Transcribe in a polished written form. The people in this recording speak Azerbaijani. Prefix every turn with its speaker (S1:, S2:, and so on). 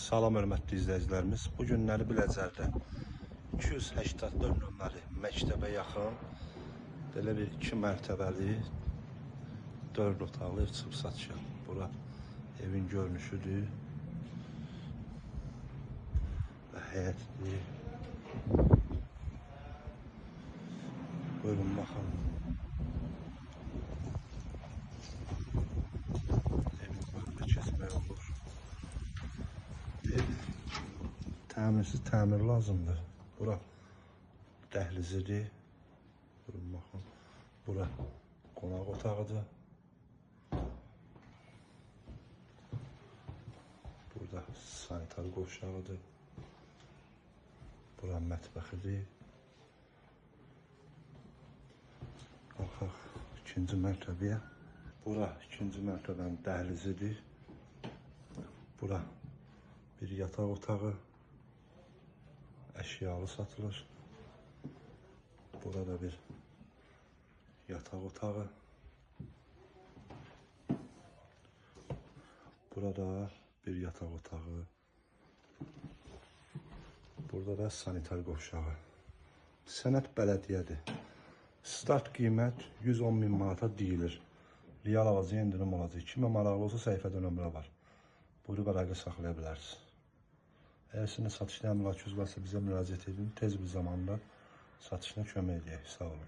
S1: Salam hörmətli izləyicilərimiz. Bu günləri Biləcərdə 284 nömrəli məktəbə yaxın belə bir 2 mərtəbəli 4 otaqlı ev çıxıb satışa. Bura evin görünüşüdür və həyətdir. Buyurun baxın. Evin önündə keçmək olur. Ev təmirsiz, təmir lazımdır. Bura dəhlizidir. Buyurun baxın. Bura qonaq otağıdır. Burada sanitar qovşağıdır. Bura mətbəxidir. Qalxaq ikinci mərtəbəyə. Bura ikinci mərtəbənin dəhlizidir. Bura bir yataq otağı. Əşyalı satılır. Burada bir yataq otağı. Burada bir yataq otağı. Burada da sanitar qovşağı. Sənəd bələdiyyədir. Start qiymət 110.000 manata deyilir. Real avazı indirim olacaq. Kimə maraqlı olsa səhifədə nömrə var. Buyurub əlaqə saxlaya bilərsiniz. Əgər sizin satışda əmlakınız varsa bizə müraciət edin. Tez bir zamanda satışına kömək edək. Sağ olun.